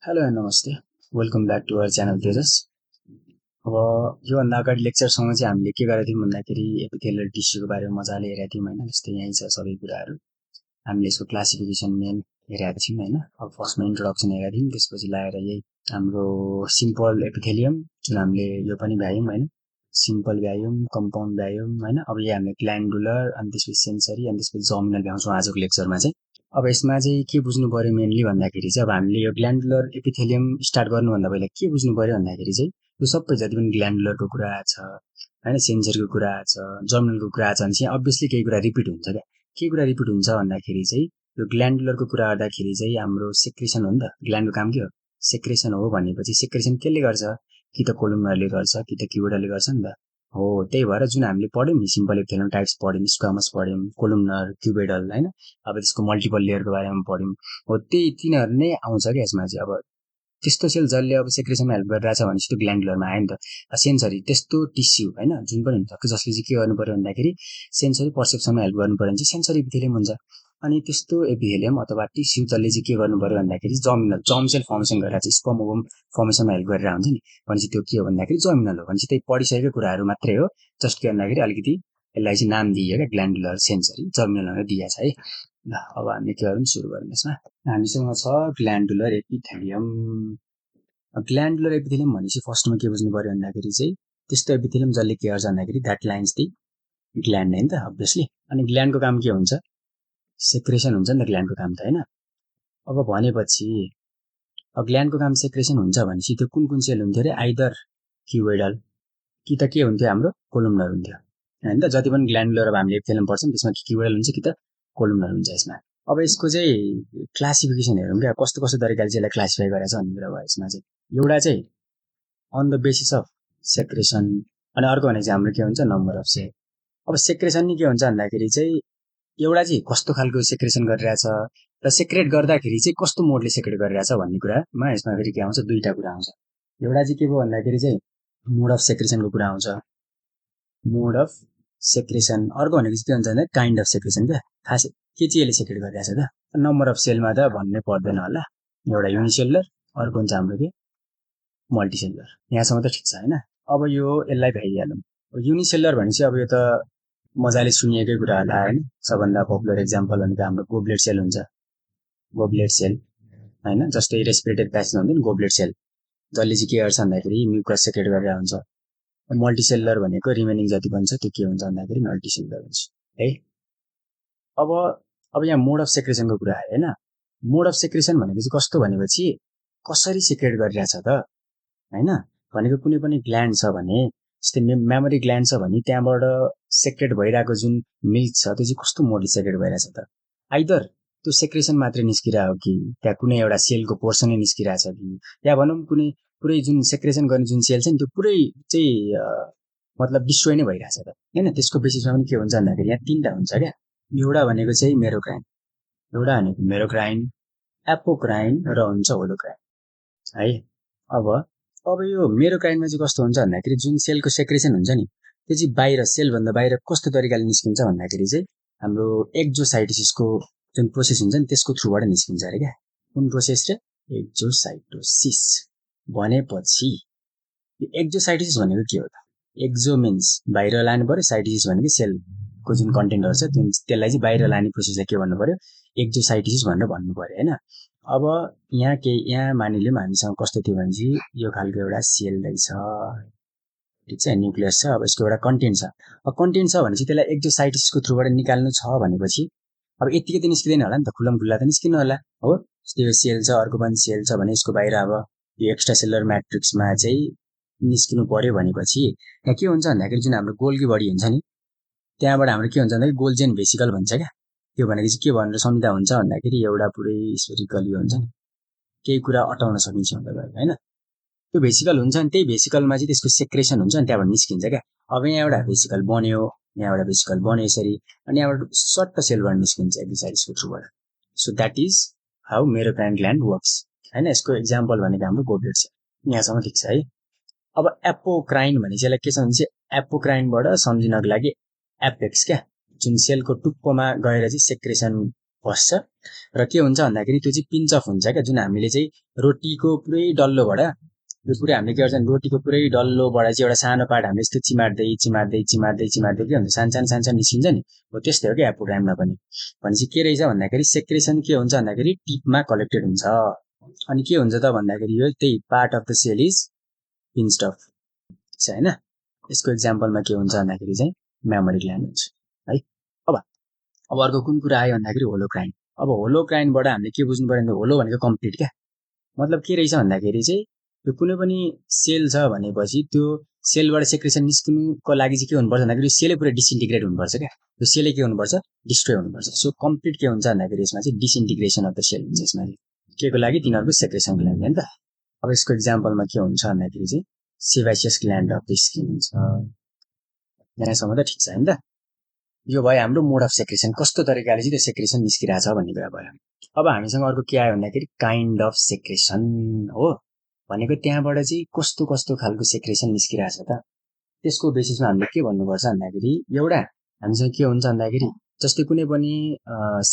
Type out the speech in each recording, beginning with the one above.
Hello and नमस्ते। Welcome back to our channel Tejas. अब योभन्दा अगाडि लेक्चरसँग चाहिँ हामीले के गरेका थियौँ भन्दाखेरि एपिथेलियल टिस्युको बारेमा मजाले हेरेका थियौँ होइन। जस्तै यहीँ छ सबै कुराहरू। हामीले यसको क्लासिफिकेसन मेन हेरेका थियौँ होइन। अब फर्स्टमा इन्ट्रोडक्सन हेरेका थियौँ, त्यसपछि लाएर यही हाम्रो सिम्पल एपिथेलियम जुन हामीले यो पनि भ्यायौँ होइन। सिम्पल भ्यायौँ, कम्पाउन्ड भ्यायौँ होइन। अब यहाँ हामीले ग्ल्यान्डुलर अनि त्यसपछि सेन्सरी अनि त्यसपछि जमिनल भ्याउँछौँ आजको लेक्चरमा चाहिँ। अब यसमा चाहिँ के बुझ्नु पर्यो मेनली भन्दाखेरि चाहिँ अब हामीले यो ग्ल्यान्डुलर एपिथेलियम स्टार्ट गर्नुभन्दा पहिला के बुझ्नु पर्यो भन्दाखेरि चाहिँ यो सबै जति पनि ग्ल्यान्डुलरको कुरा छ होइन, सेन्सरको कुरा छ, जर्मिनलको कुरा छ भने चाहिँ अभियसली केही कुरा रिपिट हुन्छ क्या। के कुरा रिपिट हुन्छ भन्दाखेरि चाहिँ यो ग्ल्यान्डुलरको कुरा गर्दाखेरि चाहिँ हाम्रो सेक्रेसन हो नि त। ग्ल्यान्डको काम के हो? सेक्रेसन हो भनेपछि सेक्रेसन केले गर्छ? कि त कोलुमनरले गर्छ कि त क्युबेडरले गर्छ नि त। हो, त्यही भएर जुन हामीले पढ्यौँ नि सिम्पल एपिथेलियम टाइप्स पढ्यौँ, स्क्वामस पढ्यौँ, कोलुमनर, क्युबेडल होइन। अब त्यसको मल्टिपल लेयरको बारेमा पढ्यौँ। हो त्यही तिनीहरू नै आउँछ क्या यसमा चाहिँ। अब त्यस्तो सेल जसले अब सेक्रेसनमा हेल्प गरिरहेछ भनेपछि त्यो ग्ल्यान्डुलरमा आयो नि त। सेन्सरी त्यस्तो टिस्यु होइन जुन पनि हुन्छ जसले चाहिँ के गर्नु पर्यो भन्दाखेरि सेन्सरी पर्सेप्सनमा हेल्प गर्नु पर्यो भने चाहिँ सेन्सरी एपिथेलियम हुन्छ। अनि त्यस्तो एपिथेलियम अथवा टिस्यु जसले चाहिँ के गर्नु पर्यो भन्दाखेरि जर्मिनल जर्म सेल फर्मेसन गरेर चाहिँ स्पर्म ओभम फर्मेसनमा हेल्प गरेर हुन्छ नि भनेपछि त्यो के हो भन्दाखेरि जर्मिनल हो। भनेपछि त्यही पढिसकेको कुराहरू मात्रै हो। जस्ट के भन्दाखेरि अलिकति यसलाई चाहिँ नाम दिइयो क्या, ग्ल्यान्डुलर सेन्सरी जर्मिनल भनेर दिएको छ है। ल अब हामीले के गरौँ, सुरु गरौँ यसमा। हामीसँग छ ग्ल्यान्डुलर एपिथेलियम। ग्ल्यान्डुलर एपिथेलियम भनेपछि फर्स्टमा के बुझ्नु पर्यो भन्दाखेरि चाहिँ त्यस्तो एपिथेलियम जसले के गर्छ भन्दाखेरि द्याट लाइन्स दि ग्ल्यान्ड होइन त अभियसली। अनि ग्ल्यान्डको काम के हुन्छ? सेक्रेसन हुन्छ नि त ग्ल्यान्डको काम त होइन। अब भनेपछि अब ग्ल्यान्डको काम सेक्रेसन हुन्छ भनेपछि त्यो कुन कुन सेल हुन्थ्यो अरे? आइदर क्युबेडल कि त के हुन्थ्यो हाम्रो कोलुमनर हुन्थ्यो होइन त। जति पनि ग्ल्यान्डुलर अब हामीले एपिथेलियम पढ्छौँ त्यसमा क्युबेडल हुन्छ कि त कोलुमनर हुन्छ यसमा। अब यसको चाहिँ क्लासिफिकेसन हेरौँ क्या, कस्तो कस्तो तरिकाले चाहिँ यसलाई क्लासिफाई गरेको छ भन्ने कुरा भयो यसमा चाहिँ। एउटा चाहिँ on the basis of secretion अनि अर्को भनेको चाहिँ हाम्रो के हुन्छ? Number of cell. अब सेक्रेसन नि के हुन्छ भन्दाखेरि चाहिँ एउटा चाहिँ कस्तो खालको सेक्रेसन गरिरहेछ र सेक्रेट गर्दाखेरि चाहिँ कस्तो मोडले सेक्रेट गरिरहेछ भन्ने कुरामा यसमा फेरि के आउँछ? दुईवटा कुरा आउँछ। एउटा चाहिँ के भयो भन्दाखेरि चाहिँ मोड अफ सेक्रेसनको कुरा आउँछ, मोड अफ सेक्रेसन। अर्को भनेको चाहिँ के हुन्छ भन्दा काइन्ड अफ सेक्रेसन क्या, खास के चाहिँ यसले सेक्रेट गरिरहेछ त। नम्बर अफ सेलमा त भन्नै पर्दैन होला। एउटा युनिसेलुलर, अर्को हुन्छ हाम्रो के मल्टिसेलुलर। यहाँसम्म त ठिक छ होइन। अब यो यसलाई भ्याइहालौँ। युनिसेलुलर भनेपछि अब यो त मजाले सुनिएकै कुरा होला होइन। सबभन्दा पपुलर एक्जाम्पल भनेको हाम्रो गोब्लेट सेल हुन्छ, गोब्लेट सेल होइन। जस्तै रेस्पिरेटरी प्यासेज हुन्छ नि गोब्लेट सेल, जसले चाहिँ के गर्छ भन्दाखेरि म्युकस सेक्रेट गरेर हुन्छ। मल्टिसेलुलर भनेको रिमेनिङ जति पनि छ त्यो के हुन्छ भन्दाखेरि मल्टिसेलुलर हुन्छ है। अब यहाँ मोड अफ सेक्रेसनको कुरा आयो होइन। मोड अफ सेक्रेसन भनेको चाहिँ कस्तो भनेपछि कसरी सेक्रेट गरिरहेछ त होइन। भनेको कुनै पनि ग्ल्यान्ड छ भने, जस्तै मेमोरी ग्ल्यान्ड छ भने त्यहाँबाट सेक्रेट भइरहेको जुन मिल्क छ त्यो चाहिँ कस्तो मोडले सेक्रेट भइरहेछ त। आइदर त्यो सेक्रेसन मात्रै निस्किरहेको कि त्यहाँ कुनै एउटा सेलको पोर्सनै निस्किरहेछ कि, या भनौँ कुनै पुरै जुन सेक्रेसन गर्ने जुन सेल छ नि त्यो पुरै चाहिँ मतलब डिस्ट्रोय नै भइरहेछ त होइन। त्यसको बेसिसमा पनि के हुन्छ भन्दाखेरि यहाँ तिनवटा हुन्छ क्या। एउटा भनेको चाहिँ मेरोक्राइन, एउटा भनेको मेरोक्राइन, एपोक्राइन र हुन्छ होलोक्राइन है। अब यो मेरोक्राइनमा चाहिँ कस्तो हुन्छ भन्दाखेरि जुन सेलको सेक्रेसन हुन्छ नि त्यो चाहिँ बाहिर सेलभन्दा बाहिर कस्तो तरिकाले निस्किन्छ भन्दाखेरि चाहिँ हाम्रो एक्जोसाइटोसिसको जुन प्रोसेस हुन्छ नि त्यसको थ्रुबाट निस्किन्छ अरे क्या। कुन प्रोसेस रे? एक्जोसाइटोसिस। भनेपछि एक्जोसाइटोसिस भनेको के हो त? एक्जो मिन्स बाहिर लानु पर्यो, साइटोसिस भनेको सेलको जुन कन्टेन्टहरू छ त्यसलाई चाहिँ बाहिर लाने प्रोसेसलाई के भन्नु पर्यो? एक्जोसाइटोसिस भनेर भन्नु पर्यो होइन। अब यहाँ मानिलिउँ हामीसँग कस्तो थियो भनेपछि यो खालको एउटा सेल रहेछ ठिक छ, न्युक्लियस छ। अब यसको एउटा कन्टेन्ट छ। अब कन्टेन्ट छ भनेपछि त्यसलाई एक्जोसाइटोसिसको थ्रुबाट निकाल्नु छ भनेपछि अब यत्तिकै त निस्किँदैन होला नि त, खुल्लम खुल्ला त निस्किनु होला हो। यो सेल छ, अर्को पनि सेल छ भने यसको बाहिर अब यो एक्स्ट्रा सेलुलर म्याट्रिक्समा चाहिँ निस्किनु पर्यो भनेपछि यहाँ के हुन्छ भन्दाखेरि जुन हाम्रो गोल्गी बडी हुन्छ नि त्यहाँबाट हाम्रो के हुन्छ भन्दाखेरि गोल्जेन भेसिकल भन्छ क्या। त्यो भनेको चाहिँ के भनेर सम्झिँदा हुन्छ भन्दाखेरि एउटा पुरै स्फेरिकली हुन्छ नि, केही कुरा अटाउन सकिन्छ होइन। त्यो भेसिकल हुन्छ अनि त्यही भेसिकलमा चाहिँ त्यसको सेक्रेसन हुन्छ अनि त्यहाँबाट निस्किन्छ क्या। अब यहाँ एउटा भेसिकल बन्यो, यहाँ एउटा भेसिकल बन्यो यसरी, अनि यहाँबाट सट्ट सेलबाट निस्किन्छ एक्जोसाइटोसिसको थ्रुबाट। So that is how merocrine gland works होइन। यसको एक्जाम्पल भनेको हाम्रो गोब्लेट सेल। यहाँसम्म ठिक छ है। अब एपोक्राइन भनेपछि यसलाई के छ भने चाहिँ एपोक्राइनबाट सम्झिनको लागि एपेक्स क्या, जुन सेलको टुप्पोमा गएर चाहिँ सेक्रेसन बस्छ र के हुन्छ भन्दाखेरि त्यो चाहिँ पिन्च अफ हुन्छ क्या, जुन हामीले चाहिँ रोटीको पुरै डल्लोबाट यो पुरै हामीले के गर्छ भने रोटीको पुरै डल्लोबाट चाहिँ एउटा सानो पार्ट हामीले यस्तो चिमार्दै चिमार्दै चिमार्दै चिमार्दै के हुन्छ सानो सानो सानो सानो निस्किन्छ नि, हो त्यस्तै हो क्या एपोग्राममा पनि। भनेपछि के रहेछ भन्दाखेरि सेक्रेसन के हुन्छ भन्दाखेरि टिपमा कलेक्टेड हुन्छ, अनि के हुन्छ त भन्दाखेरि यो त्यही part of the cell is pinched off होइन। यसको इक्जाम्पलमा के हुन्छ भन्दाखेरि चाहिँ मेमोरी ग्ल्यान्ड हुन्छ है। अब अर्को कुन कुरा आयो भन्दाखेरि होलोक्राइन। अब होलोक्राइनबाट हामीले के बुझ्नु पर्यो भने होलो भनेको कम्प्लिट क्या, मतलब के रहेछ भन्दाखेरि चाहिँ त्यो कुनै पनि सेल छ भनेपछि त्यो सेलबाट सेक्रेसन निस्किनुको लागि चाहिँ के हुनुपर्छ भन्दाखेरि यो सेलै पुरै डिसइन्टिग्रेट हुनुपर्छ क्या, त्यो सेलै के हुनुपर्छ डिस्ट्रोय हुनुपर्छ। सो कम्प्लिट के हुन्छ भन्दाखेरि यसमा चाहिँ डिसइन्टिग्रेसन अफ द सेल हुन्छ यसमा चाहिँ, के को लागि तिनीहरूको सेक्रेसनको लागि होइन त। अब यसको इक्जाम्पलमा के हुन्छ भन्दाखेरि चाहिँ sebaceous gland of the skin हुन्छ, यहाँसम्म त ठिक छ होइन त। यो भयो हाम्रो मोड अफ सेक्रेसन, कस्तो तरिकाले चाहिँ त्यो सेक्रेसन निस्किरहेछ भन्ने कुरा भयो। अब हामीसँग अर्को के आयो भन्दाखेरि काइन्ड अफ सेक्रेसन हो, भनेको त्यहाँबाट चाहिँ कस्तो कस्तो खालको सेक्रेसन निस्किरहेछ त, त्यसको बेसिसमा हामीले के भन्नुपर्छ भन्दाखेरि एउटा हामीसँग के हुन्छ भन्दाखेरि जस्तै कुनै पनि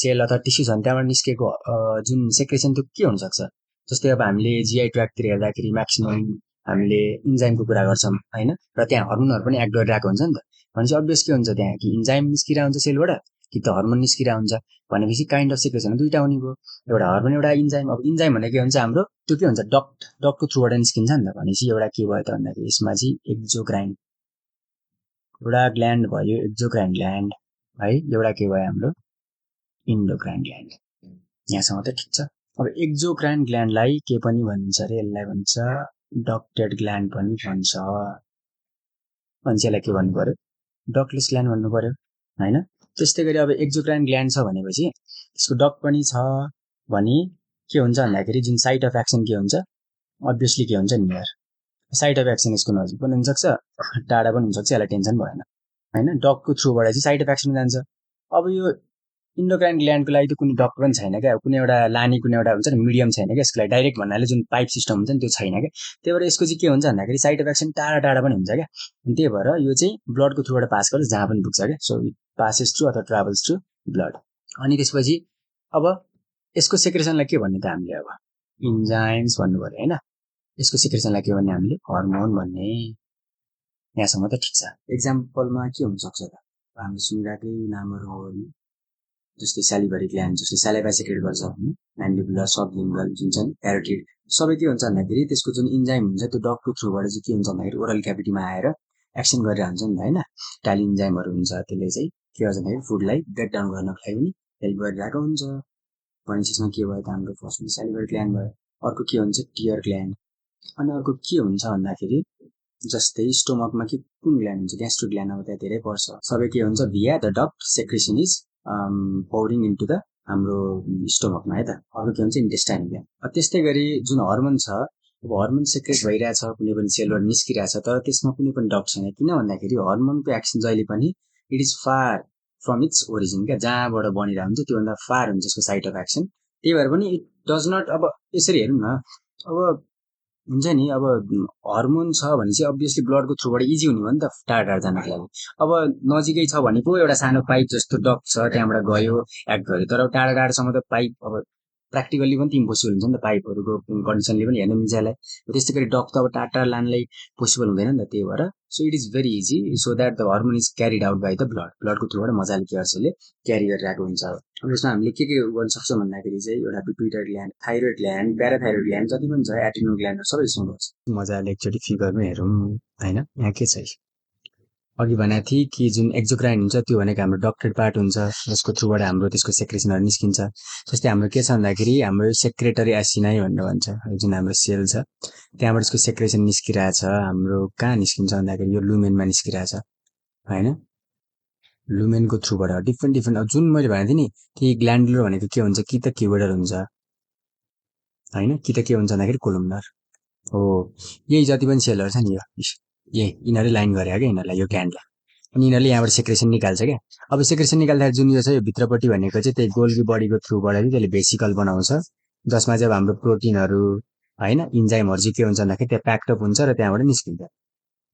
सेल अथवा टिस्यु छ भने त्यहाँबाट निस्केको जुन सेक्रेसन त्यो के हुनसक्छ, जस्तै अब हामीले जिआई ट्र्याकतिर हेर्दाखेरि म्याक्सिमम् हामीले इन्जाइमको कुरा गर्छौँ होइन, र त्यहाँ हर्मोनहरू पनि एक्ट गरिरहेको हुन्छ नि त। भनेपछि अभियस के हुन्छ त्यहाँ कि इन्जाइम निस्किरहेको हुन्छ सेलबाट कि त हर्मोन निस्किरहेको हुन्छ, भनेपछि काइन्ड अफ सेक्रेसन दुईवटा हुने भयो, एउटा हर्मोन एउटा इन्जाइम। अब इन्जाइम भनेको के हुन्छ हाम्रो त्यो के हुन्छ डक्टको थ्रुबाट निस्किन्छ नि त, भनेपछि एउटा के भयो त भन्दाखेरि यसमा चाहिँ एक्जोक्राइन एउटा ग्ल्यान्ड भयो, एक्जोक्राइन ग्ल्यान्ड है, एउटा के भयो हाम्रो इन्डोक्राइन ग्ल्यान्ड, यहाँसम्म त ठिक छ। अब एक्जोक्राइन ग्ल्यान्डलाई के पनि भनिन्छ अरे, यसलाई भन्छ डक्टेड ग्ल्यान्ड पनि भन्छ, मान्छेलाई के भन्नु पर्यो डक्टलेस ग्ल्यान्ड भन्नु पर्यो होइन। त्यस्तै गरी अब एक्जोक्राइन ग्ल्यान्ड छ भनेपछि त्यसको डक्ट पनि छ भने के हुन्छ भन्दाखेरि जुन साइट अफ एक्सन के हुन्छ अभियसली के हुन्छ नि यार, साइट अफ एक्सन यसको नजिक पनि हुनसक्छ टाढा पनि हुनसक्छ, यसलाई टेन्सन भएन होइन, डक्टको थ्रुबाट चाहिँ साइट अफ एक्सन जान्छ। अब यो इन्डोक्राइन ग्ल्यान्डको लागि त कुनै डक्ट पनि छैन क्या, कुनै एउटा लाने कुनै एउटा हुन्छ नि मिडियम छैन क्या, यसको लागि डाइरेक्ट भन्नाले जुन पाइप सिस्टम हुन्छ नि त्यो छैन क्या, त्यही भएर यसको चाहिँ के हुन्छ भन्दाखेरि साइड अफ एक्सन टाढा टाढा पनि हुन्छ क्या, त्यही भएर यो चाहिँ ब्लडको थ्रुबाट पास गर्छ जहाँ पनि पुग्छ क्या, सो इट पासेस थ्रु अथवा ट्राभल्स थ्रु ब्लड। अनि त्यसपछि अब यसको सेक्रेसनलाई के भन्ने त हामीले अब इन्जाइम्स भन्नु पर्यो होइन, यसको सेक्रेसनलाई के भन्ने हामीले हर्मोन भन्ने, यहाँसम्म त ठिक छ। एक्जाम्पलमा के हुनसक्छ त हामीले सुनिरहेकै नामहरू हो, जस्तै सेलिभरी ग्ल्यान्ड जस्तै सेलिभा सेक्रेट गर्छ होइन, म्यान्डिबुलर सबलिङ्गल जुन छ नि प्यारोटिड, सबै के हुन्छ भन्दाखेरि त्यसको जुन इन्जाइम हुन्छ त्यो डक्टको थ्रुबाट चाहिँ के हुन्छ भन्दाखेरि ओरल क्याभिटीमा आएर एक्सन गरेर हुन्छ नि त होइन, टाली इन्जाइमहरू हुन्छ त्यसले चाहिँ के गर्छ भन्दाखेरि फुडलाई ब्रेक डाउन गर्नको लागि पनि हेल्प गरिरहेको हुन्छ। भनेपछि यसमा के भयो त हाम्रो फर्स्टमा सेलिभरी ग्ल्यान्ड भयो, अर्को के हुन्छ टियर ग्ल्यान्ड, अनि अर्को के हुन्छ भन्दाखेरि जस्तै स्टोमकमा के कुन ग्ल्यान्ड हुन्छ ग्यास्ट्रो ग्ल्यान्ड, अब त्यहाँ धेरै पर्छ, सबै के हुन्छ via the duct secretion is pouring into the हाम्रो स्टोमकमा है त। अर्को के हुन्छ इन्टेस्टाइन ग्ल्यान्ड। त्यस्तै गरी जुन हर्मोन छ, अब हर्मोन सेक्रेट भइरहेछ कुनै पनि सेलबाट निस्किरहेछ तर त्यसमा कुनै पनि डक्ट छैन, किन भन्दाखेरि हर्मोनको एक्सन जहिले पनि it is far from its origin क्या, जहाँबाट बनिरहेको हुन्छ त्योभन्दा फार हुन्छ यसको साइट अफ एक्सन, त्यही भएर पनि इट डज नट। अब यसरी हेरौँ न, अब हुन्छ नि अब हर्मोन छ भने चाहिँ अभियसली ब्लडको थ्रुबाट इजी हुने भयो नि त टाढा टाढा जानको लागि, अब नजिकै छ भने पो एउटा सानो पाइप जस्तो डक्ट छ त्यहाँबाट गयो एक्ट गर्यो, तर टाढा टाढासम्म त पाइप अब प्र्याक्टिकल्ली पनि त इम्पोसिबल हुन्छ नि त, पाइपहरूको कन्डिसनले पनि हेर्नु मिल्छ यसलाई, त्यस्तै गरी डक्ट त अब टाढा टाढा लानलाई पोसिबल हुँदैन नि त, त्यही भएर so it is very easy so that the hormone is carried out by the ब्लडको थ्रुबाट मजाले के गर्छ यसले क्यारी गरिरहेको हुन्छ। अब यसमा हामीले के गर्न सक्छौँ भन्दाखेरि चाहिँ एउटा पिट्युइटरी ग्ल्यान्ड, थाइरोइड ग्ल्यान्ड, प्याराथाइरोइड ग्ल्यान्ड जति पनि छ एड्रिनल ग्ल्यान्डहरू सबै यसमा गर्छ। मजाले एकचोटि फिगरमै हेरौँ होइन, यहाँ के छ अघि भनेको थिएँ कि जुन एक्जोक्राइन हुन्छ त्यो भनेको हाम्रो डक्टेड पार्ट हुन्छ जसको थ्रुबाट हाम्रो त्यसको सेक्रेसनहरू निस्किन्छ। जस्तै हाम्रो के छ भन्दाखेरि हाम्रो सेक्रेटरी एसिनाई भनेर भन्छ, जुन हाम्रो सेल छ त्यहाँबाट यसको सेक्रेसन निस्किरहेछ, हाम्रो कहाँ निस्किन्छ भन्दाखेरि यो लुमेनमा निस्किरहेछ होइन, लुमेनको थ्रुबाट डिफ्रेन्ट डिफ्रेन्ट। अब जुन मैले भनेको थिएँ नि कि ग्ल्यान्डुलर भनेको के हुन्छ कि त क्युबेडर हुन्छ होइन, कि त के हुन्छ भन्दाखेरि कोलुमनर हो, यही जति पनि सेलहरू छ नि यो यही यिनीहरूले लाइन गरे क्या यिनीहरूलाई यो ग्ल्यान्डलाई, अनि यिनीहरूले यहाँबाट सेक्रेसन निकाल्छ क्या। अब सेक्रेसन निकाल्दाखेरि जुन यो छ यो भित्रपट्टि भनेको चाहिँ त्यही गोल्गी बडीको थ्रुबाट चाहिँ त्यसले भेसिकल बनाउँछ, जसमा चाहिँ अब हाम्रो प्रोटिनहरू होइन इन्जाइमहरू चाहिँ के हुन्छ भन्दाखेरि त्यहाँ प्याक्टअप हुन्छ र त्यहाँबाट निस्किन्छ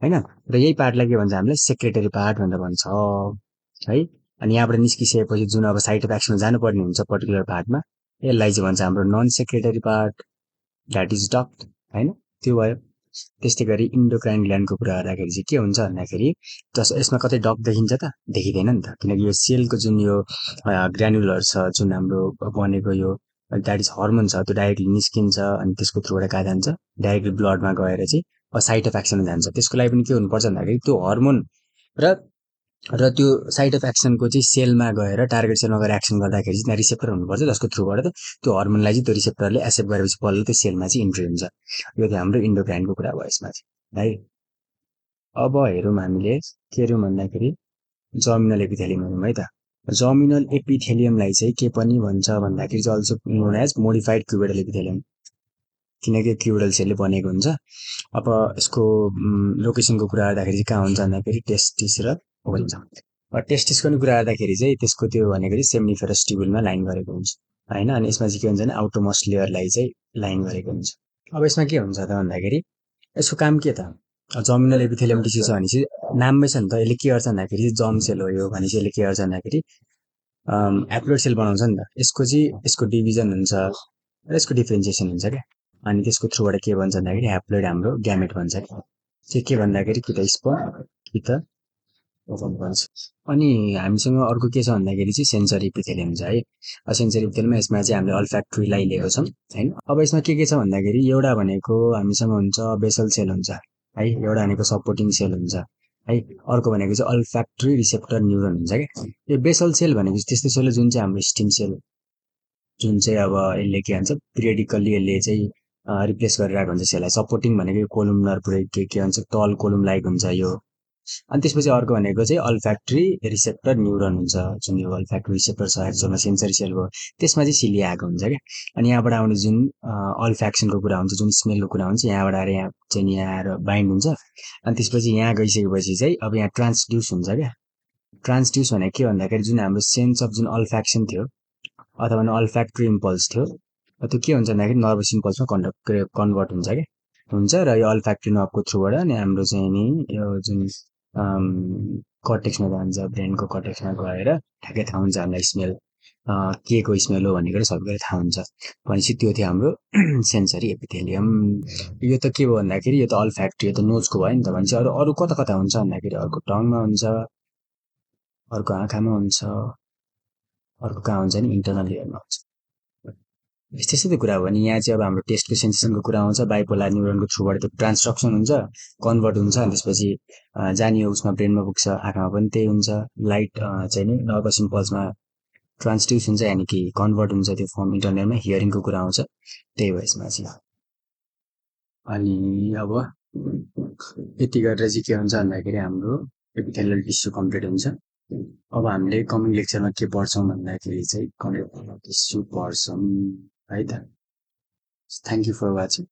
होइन, र यही पार्टलाई के भन्छ हामीले सेक्रेटरी पार्ट भनेर भन्छ है। अनि यहाँबाट निस्किसकेपछि जुन अब साइट अफ एक्सनमा जानुपर्ने हुन्छ पर्टिकुलर पार्टमा, यसलाई चाहिँ भन्छ हाम्रो non secretory part, that is duct होइन, त्यो भयो। त्यस्तै गरी इन्डोक्राइन ग्ल्यान्डको कुरा गर्दाखेरि चाहिँ के हुन्छ भन्दाखेरि यसमा कतै डक देखिन्छ त? देखिँदैन नि त, किनकि यो सेलको जुन यो ग्रानुलर छ, जुन हाम्रो बनेको यो द्याट इज हर्मोन छ, त्यो डाइरेक्टली निस्किन्छ अनि त्यसको थ्रुबाट कहाँ जान्छ? डाइरेक्टली ब्लडमा गएर चाहिँ साइट अफ एक्सनमा जान्छ। त्यसको लागि पनि के हुनुपर्छ भन्दाखेरि त्यो हर्मोन र त्यो साइट अफ एक्सनको चाहिँ सेलमा गएर टार्गेट सेलमा गएर एक्सन गर्दाखेरि चाहिँ त्यहाँ रिसेप्टर हुनुपर्छ, जसको थ्रुबाट त्यो हर्मोनलाई चाहिँ त्यो रिसेप्टरले एक्सेप्ट गरेपछि बल्ल त्यो सेलमा चाहिँ इन्ट्री हुन्छ। यो चाहिँ हाम्रो इन्डोक्राइनको कुरा भयो यसमा चाहिँ है। अब हेरौँ हामीले के हेरौँ भन्दाखेरि जर्मिनल एपिथेलियम हेरौँ है त। जर्मिनल एपिथेलियमलाई चाहिँ के पनि भन्छ भन्दाखेरि चाहिँ अल्सो नोन एज मोडिफाइड क्युबिडल एपिथेलियम, किनकि क्युबिडल सेलले बनेको हुन्छ। अब यसको लोकेसनको कुरा गर्दाखेरि चाहिँ कहाँ हुन्छ भन्दाखेरि टेस्टिस र ओभरिनमा। टेस्टिसको नि कुरा गर्दाखेरि चाहिँ त्यसको त्यो भनेको चाहिँ सेम्निफेरस ट्युबुलमा लाइन गरेको हुन्छ होइन। अनि यसमा चाहिँ के हुन्छ भने आउटोमोस्ट लेयरलाई चाहिँ लाइन गरेको हुन्छ। अब यसमा के हुन्छ त भन्दाखेरि यसको काम के त? जर्मिनल एपिथेलियम टिस्यु छ भनेपछि नाममै छ नि त, यसले के गर्छ भन्दाखेरि जर्म सेल हो यो भनेपछि यसले के गर्छ भन्दाखेरि एप्लोइड सेल बनाउँछ नि त। यसको चाहिँ यसको डिभिजन हुन्छ र यसको डिफ्रेन्सिएसन हुन्छ क्या। अनि त्यसको थ्रुबाट के भन्छ भन्दाखेरि ह्याप्लोइड हाम्रो ग्यामेट भन्छ क्या। चाहिँ के भन्दाखेरि कि त स्पर्म कि त ओभम भन्छ। अनि हामीसँग अर्को के छ भन्दाखेरि चाहिँ सेन्सरी एपिथेलियम छ है। सेन्सरी एपिथेलियममा यसमा चाहिँ हामीले अल्फ्याक्ट्रीलाई लिएको छौँ होइन। अब यसमा के छ भन्दाखेरि एउटा भनेको हामीसँग हुन्छ बेसल सेल हुन्छ है, एउटा भनेको सपोर्टिङ सेल हुन्छ है, अर्को भनेको चाहिँ अल्फ्याक्ट्री रिसेप्टर न्युरोन हुन्छ क्या। यो बेसल सेल भनेको त्यस्तो सेल जुन चाहिँ हाम्रो स्टिम सेल, जुन चाहिँ अब यसले के भन्छ पिरियडिकल्ली यसले चाहिँ रिप्लेस गरिरहेको हुन्छ सेललाई। सपोर्टिङ भनेको कोलुमनर पुरै के भन्छ टल कोलुम लाइक हुन्छ यो। अनि त्यसपछि अर्को भनेको चाहिँ अल्फ्याक्ट्री रिसेप्टर न्युरोन हुन्छ, जुन यो अल्फ्याक्ट्री रिसेप्टर छ एक्चुअलमा सेन्सरी सेलको, त्यसमा चाहिँ सिलिया आएको हुन्छ क्या। अनि यहाँबाट आउने जुन अल्फ्याक्सनको कुरा हुन्छ, जुन स्मेलको कुरा हुन्छ, यहाँबाट आएर यहाँ चाहिँ यहाँ आएर बाइन्ड हुन्छ। अनि त्यसपछि यहाँ गइसकेपछि चाहिँ अब यहाँ ट्रान्सड्युस हुन्छ क्या। ट्रान्सड्युस भनेको के भन्दाखेरि जुन हाम्रो सेन्स अफ जुन अल्फ्याक्सन थियो अथवा अल्फ्याक्ट्री इम्पल्स थियो, त्यो के हुन्छ भन्दाखेरि नर्भस इम्पल्समा कन्भर्ट हुन्छ क्या हुन्छ। र यो अल्फ्याक्ट्री नर्भको थ्रुबाट अनि हाम्रो चाहिँ नि यो जुन कर्टेक्समा जान्छ, ब्रेनको कर्टेक्समा गएर ठ्याक्कै थाहा हुन्छ हामीलाई स्मेल के को स्मेल हो भन्ने कुरा सबै कुरा थाहा हुन्छ। भनेपछि त्यो थियो हाम्रो सेन्सरी एपिथेलियम। यो त के भयो भन्दाखेरि यो त अल्फ्याक्ट्री, यो त नोजको भयो नि त। भनेपछि अरू अरू कता कता हुन्छ भन्दाखेरि अर्को टङमा हुन्छ, अर्को आँखामा हुन्छ, अर्को कहाँ हुन्छ नि इन्टरनल लेयरमा हुन्छ। यस्तै यस्तै कुरा हो। अनि यहाँ चाहिँ अब हाम्रो टेस्टको सेन्सेसनको कुरा आउँछ, बाइपोलर न्युरोनको थ्रुबाट त्यो ट्रान्सट्रक्सन हुन्छ, कन्भर्ट हुन्छ। अनि त्यसपछि जाने उसमा ब्रेनमा पुग्छ, आँखामा पनि त्यही हुन्छ। लाइट चाहिँ नि नर्भस इम्पल्समा ट्रान्सड्युस हुन्छ, यानि कि कन्भर्ट हुन्छ त्यो फर्म इन्टरनलमा। हियरिङको कुरा आउँछ, त्यही हो यसमा चाहिँ। अनि अब यति गरेर चाहिँ के हुन्छ भन्दाखेरि हाम्रो एपिथेलियल टिस्यु कम्प्लिट हुन्छ। अब हामीले कमिङ लेक्चरमा के पढ्छौँ भन्दाखेरि चाहिँ कनेक्टिभ टिस्यु पढ्छौँ है त। Thank you for watching.